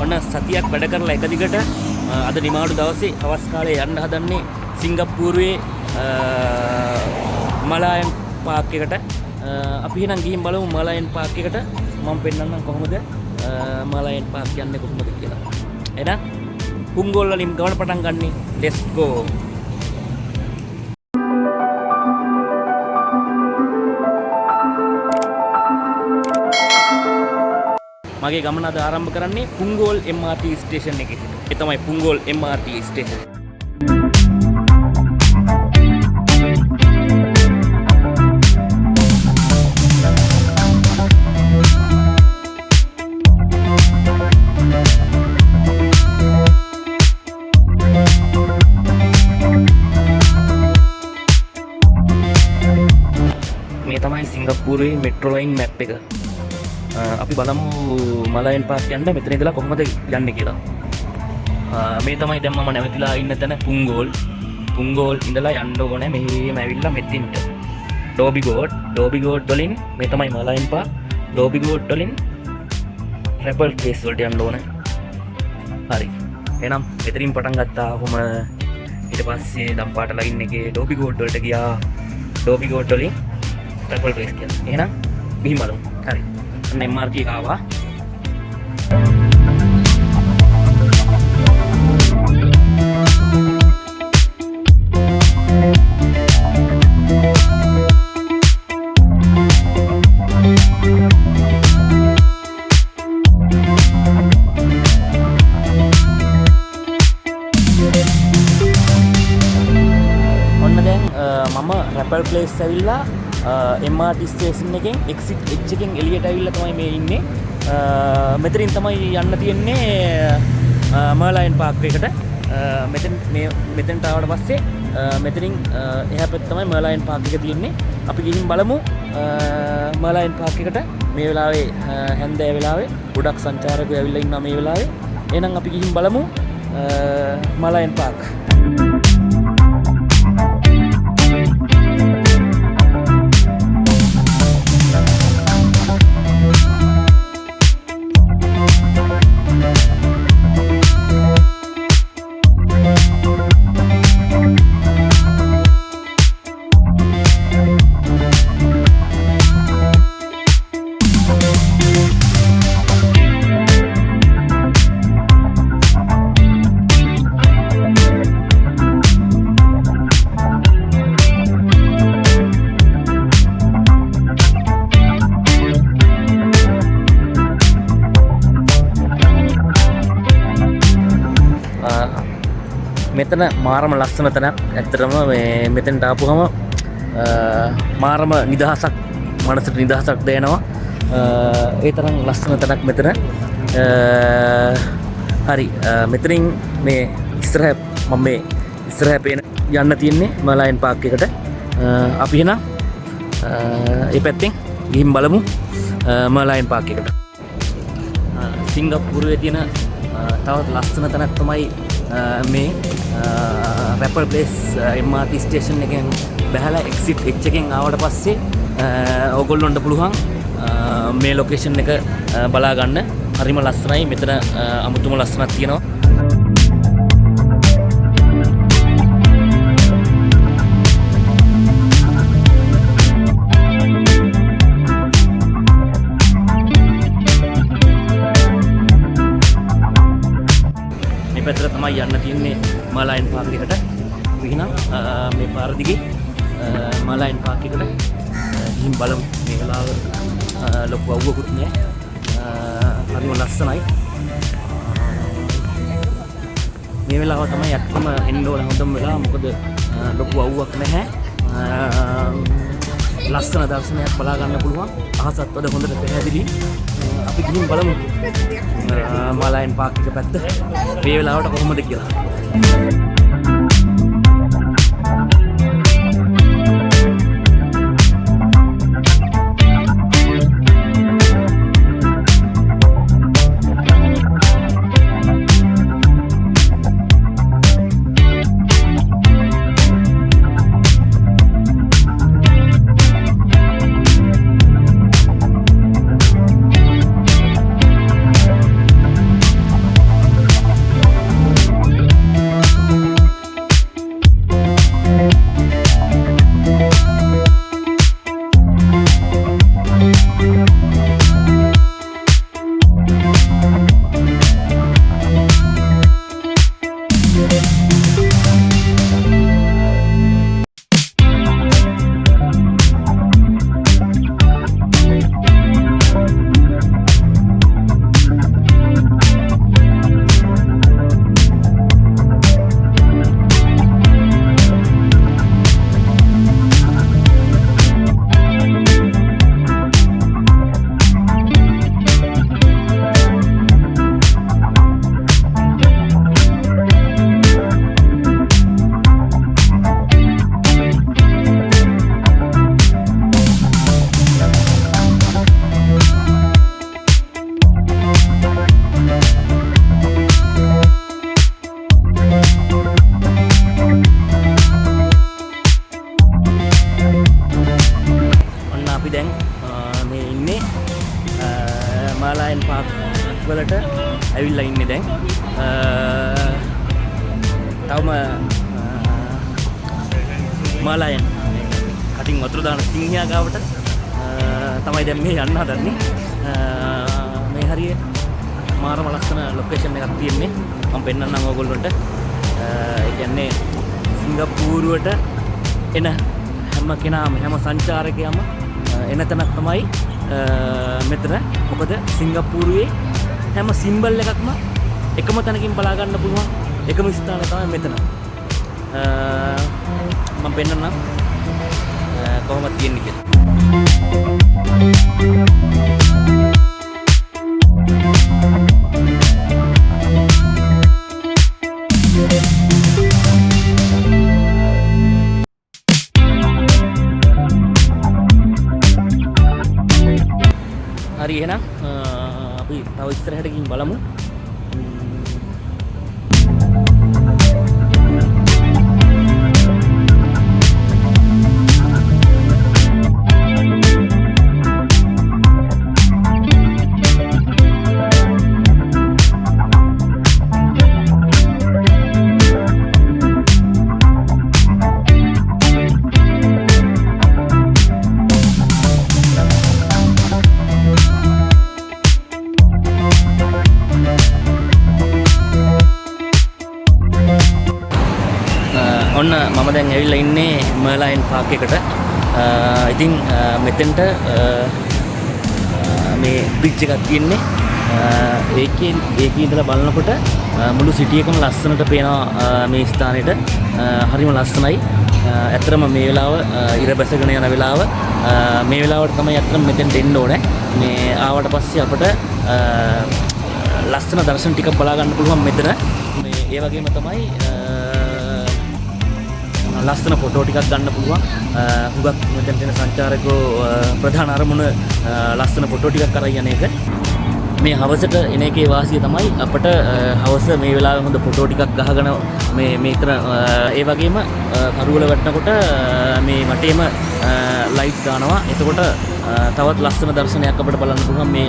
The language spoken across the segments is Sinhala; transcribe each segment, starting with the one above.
ඔන්න සතියක් වැඩ කරලා එක දිගට අද නිමාඩු දවසේ හවස් කාලේ යන්න හදන්නේ සිංගප්පූරුවේ මලායන් පාක් එකට. අපි එහෙනම් ගිහින් බලමු මලායන් පාක් එකට. මම පෙන්නන්නම් කොහොමද මලායන් පාක් යන්නේ කොහොමද කියලා. එහෙනම් පුංගෝල් වලින් ගමන පටන් ගන්න. let's go. මගේ ගමන අද ආරම්භ කරන්නේ පුංගෝල් MRT ස්ටේෂන් එකේ. ඒ තමයි පුංගෝල් MRT ස්ටේෂන්. මේ තමයි සිංගප්පූරුවේ මෙට්‍රෝ ලයින් මැප් එක. අපි බලමු මලායන් පාක් යන්න මෙතන ඉඳලා කොහොමද යන්නේ කියලා. මේ තමයි දැන් මම නැවතිලා ඉන්න තැන පුංගෝල්. පුංගෝල් ඉඳලා යන්න ඕනේ මෙහෙම ඇවිල්ලා මෙතෙන්ට. ඩෝබි ගෝඩ් වලින් මේ තමයි මලායන් පාක්. ඩෝබි ගෝඩ් වලින් රැපල් ප්ලේස් වලට යන්න ඕනේ. හරි. එහෙනම් මෙතනින් පටන් ගත්තා කොහොම ඊට පස්සේ දම්පාට ලයින් එකේ ඩෝබි ගෝඩ් වලට ගියා. ඩෝබි ගෝඩ් වලින් රැපල් ප්ලේස් කියලා. එහෙනම් ගිහින් බලමු. හරි. MRT ආවා. ඔන්න දැන් මම රැපල් ප්ලේස් ඇවිල්ලා MRT ස්ටේෂන් එකෙන් එක්සිට් H එකෙන් එළියට ඇවිල්ලා තමයි මේ ඉන්නේ. මෙතනින් තමයි යන්න තියෙන්නේ මර්ලයින් පාක් එකට. මෙතනට ආවට පස්සේ මෙතනින් එහා පැත්තේ තමයි මර්ලයින් පාක් එක තියෙන්නේ. අපි ගිහින් බලමු මර්ලයින් පාක් එකට. මේ වෙලාවේ හැන්දෑ වෙලාවේ ගොඩක් සංචාරකයෝ ඇවිල්ලා ඉන්නවා මේ වෙලාවේ. එහෙනම් අපි ගිහින් බලමු මර්ලයින් පාක්. මෙතන මාරම ලස්සන තැනක්. ඇත්තටම මේ මෙතනට ආපුවම මාරම නිදහසක්, මනසට නිදහසක් දැනෙනවා. ඒ තරම් ලස්සන තැනක් මෙතන. හරි. මෙතනින් මේ ඉස්සරහ පේන යන්න තියෙන්නේ මලායන් පාක් එකට. අපි එහෙනම් ඒ පැත්තෙන් ගිහින් බලමු මලායන් පාක් එකට. සිංගප්පූරුවේ තියෙන තවත් ලස්සන තැනක් තමයි මේ රැපල් ප්ලේස් MRT ස්ටේෂන් එකෙන් බැහැලා එක්සිට් H එකෙන් ආවට පස්සේ ඕගොල්ලොන්ට පුළුවන් මේ ලොකේෂන් එක බලා ගන්න. හරිම ලස්සනයි. මෙතන අමුතුම ලස්සනක් තියෙනවා. පැත්තට තමයි යන්න තියෙන්නේ මලායන් පාක් එකට. එහෙනම් මේ පාර දිගේ මලායන් පාක් එකට ගිහින් බලමු. මේ වෙලාව ලොකු අවුවකුත් නෑ. හරිම ලස්සනයි. මේ වෙලාව තමයි ඇත්තම එන්න ඕන හොඳම වෙලාව. මොකද ලොකු අවුවක් නැහැ. ලස්සන දර්ශනයක් බලා ගන්න පුළුවන්. අහසත් වල හොඳට පැහැදිලි. අපි ගිහින් බලමු මලායන් පාක් එක පැත්ත මේ වෙලාවට කොහොමද කියලා. පාක් වලට ඇවිල්ලා ඉන්නේ දැන්. තවම මාලයන් කටින් වතුර දාන සිංහයා ගාවට තමයි දැන් මේ යන්න හදන්නේ. මේ හරිය මාරම ලස්සන ලොකේෂන් එකක් තියෙන්නේ. මම පෙන්නන්නම් ඔයගොල්ලන්ට. ඒ කියන්නේ සිංගප්පූරුවට එන හැම කෙනාම හැම සංචාරකයම එන තැනක් තමයි මෙතන. මොකද සිංගප්පූරුවේ හැම සිම්බල් එකක්ම එකම තැනකින් බලා ගන්න පුළුවන් එකම ස්ථානය තමයි මෙතන. මම පෙන්නන්නම් කොහොමද තියෙන්නේ කියලා. හරි එහෙනම් අපි තව ඉස්සරහට ගිහින් බලමු. ඔන්න මම දැන් ඇවිල්ලා ඉන්නේ මර්ලයින් පාක් එකට. ඉතින් මෙතෙන්ට මේ බ්‍රිජ් එකක් තියෙන්නේ. ඒකේ ඉඳලා බලනකොට මුළු සිටි එකම ලස්සනට පේනවා මේ ස්ථානෙට. හරිම ලස්සනයි. ඇත්තටම මේ වෙලාව ඉර බැසගෙන යන වෙලාව මේ වෙලාවට තමයි ඇත්තටම මෙතෙන්ට එන්න ඕනේ. මේ ආවට පස්සේ අපිට ලස්සන දර්ශන ටිකක් බලා ගන්න පුළුවන් මෙතන. මේ ඒ වගේම තමයි ලස්සන ෆොටෝ ටිකක් ගන්න පුළුවන්. හුඟක් මෙතන තියෙන සංචාරකයෝ ප්‍රධාන අරමුණ ලස්සන ෆොටෝ ටිකක් අරන් යන එක. මේ හවසට එන එකේ වාසිය තමයි අපිට හවස මේ වෙලාවේ හොඳ ෆොටෝ ටිකක් ගහගෙන මේ මේතර ඒ වගේම කරුවල වැටෙනකොට මේ වටේම ලයිට් දානවා. එතකොට තවත් ලස්සන දර්ශනයක් අපිට බලන්න පුළුවන් මේ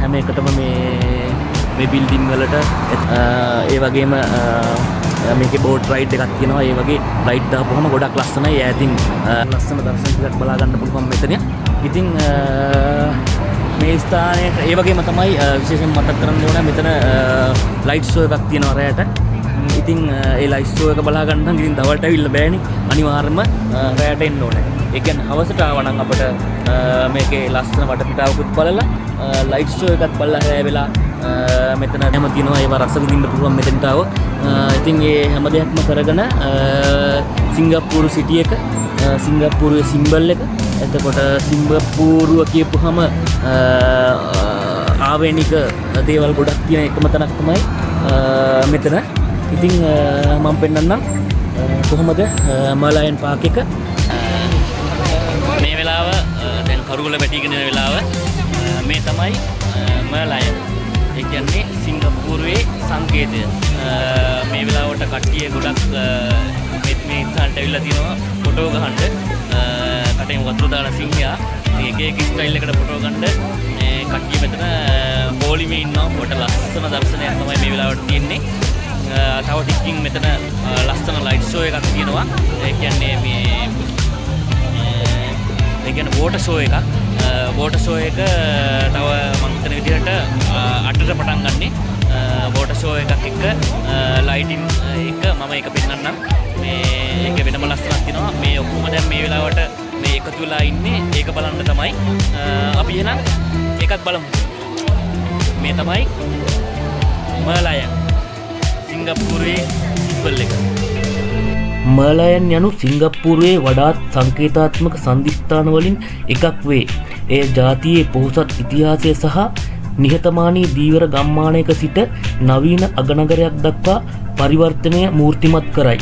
හැම එකටම මේ බිල්ඩින් වලට. ඒ වගේම මේකේ බෝට් රයිඩ් එකක් තියෙනවා. ඒ වගේ රයිඩ් දාපුවම ගොඩක් ලස්සනයි. ඈතින් ලස්සන දර්ශන ටිකක් බලා ගන්න පුළුවන් මෙතන. ඉතින් මේ ස්ථානයේ ඒ වගේම තමයි විශේෂයෙන් මතක් කරන්න ඕන මෙතන ලයිට් ෂෝ එකක් තියෙනවා රැයට. ඉතින් ඒ ලයිට් ෂෝ එක බලා ගන්න නම් ඉතින් දවල්ට ඇවිල්ලා බෑනේ. අනිවාර්යයෙන්ම රැයට එන්න ඕනේ. ඒ කියන්නේ හවසට ආව නම් අපිට මේකේ ලස්සන වටපිටාවකුත් බලලා ලයිට් ෂෝ එකක් බලලා හැවෙලා මෙතන හැම තියෙනවා. ඒව රස විඳින්න පුළුවන් මෙතනට ආව. ඉතින් මේ හැම දෙයක්ම කරගෙන සිංගප්පූරු සිටි එක සිංගප්පූරුවේ සිම්බල් එක. එතකොට සිංගප්පූරුව කියපුවම ආවේනික දේවල් ගොඩක් තියෙන එකම තැනක් තමයි මෙතන. ඉතින් මම පෙන්නන්නම් කොහොමද මර්ලයින් පාක් එක. මේ වෙලාව දැන් කරුවල වැටිගෙන යන වෙලාව මේ තමයි මර්ලයින්. ඒ කියන්නේ සිංගප්පූරුවේ සංකේතය. මේ වෙලාවට කට්ටිය ගොඩක් මේ ස්ථානට ඇවිල්ලා තිනවා ෆොටෝ ගහන්න. කටින් වතුර දාන සිංහයා එක එක ස්ටයිල් එකට ෆොටෝ ගන්න මේ කට්ටිය මෙතන පොලිමේ ඉන්නවා. කොට ලස්සන දර්ශනයක් තමයි මේ වෙලාවට තියෙන්නේ. තව ටිකකින් මෙතන ලස්සන ලයිට් ෂෝ එකක් තියෙනවා. ඒ කියන්නේ වෝටර් ෂෝ එකක්. වෝටර් ෂෝ එක තව මම හිතන විදිහට 8ට පටන් ගන්නෙ. වෝටර් ෂෝ එකක් එක්ක ලයිටින් එක මම එක පෙන්නන්නම්. මේ ඒක වෙනම ලස්සනක් තියෙනවා. මේ ඔක්කොම දැන් මේ වෙලාවට මේ එකතු වෙලා ඉන්නේ. ඒක බලන්න තමයි. අපි එහෙනම් ඒකත් බලමු. මේ තමයි මර්ලයින් සිංගප්පූරුවේ සිම්බල් එක. මර්ලයන් යනු සිංගප්පූරුවේ වඩාත් සංකේතාත්මක සන්ධිස්ථාන වලින් එකක් වේ. එය ජාතියේ පොහොසත් ඉතිහාසය සහ නිහතමානී දීවර ගම්මානයක සිට නවීන අගනගරයක් දක්වා පරිවර්තනය මූර්තිමත් කරයි.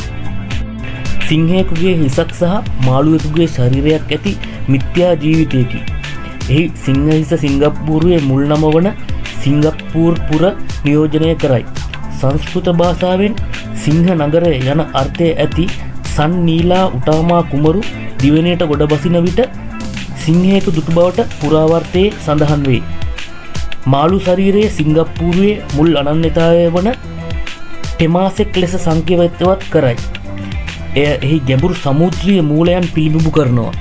සිංහයෙකුගේ හිසක් සහ මාළුවෙකුගේ ශරීරයක් ඇති මිත්‍යා ජීවිතයකි. එහි සිංහහිස සිංගප්පූරුවේ මුල් නම වන සිංගප්පූර්පුර නියෝජනය කරයි. සංස්කෘත භාෂාවෙන් සිංහ නගරය යන අර්ථය ඇති සන් නීලා උටාමා කුමරු දිවයිනට ගොඩ බසින විට සිංහයෙකු දුටු බවට පුරාවර්තයේ සඳහන් වේ. මාළු ශරීරයේ සිංගප්පූරුවේ මුල් අනන්‍යතාවය වන ටෙමාසෙක් ලෙස සංකේතවත් කරයි. එය එහි ගැඹුරු සමුද්‍රීය මූලයන් පිළිබිඹු කරනවා.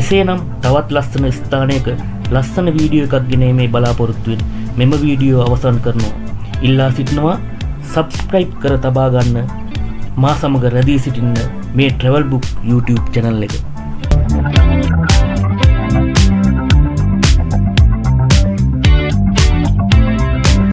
එසේනම් තවත් ලස්සන ස්ථානයක ලස්සන වීඩියෝ එකක් ගෙනීමේ බලාපොරොත්තුවෙන් මෙම වීඩියෝ අවසන් කරනවා. ඉල්ලා සිටිනවා සබ්ස්ක්‍රයිබ් කර තබා ගන්න මා සමග රැඳී සිටින්න මේ travel book YouTube channel එක.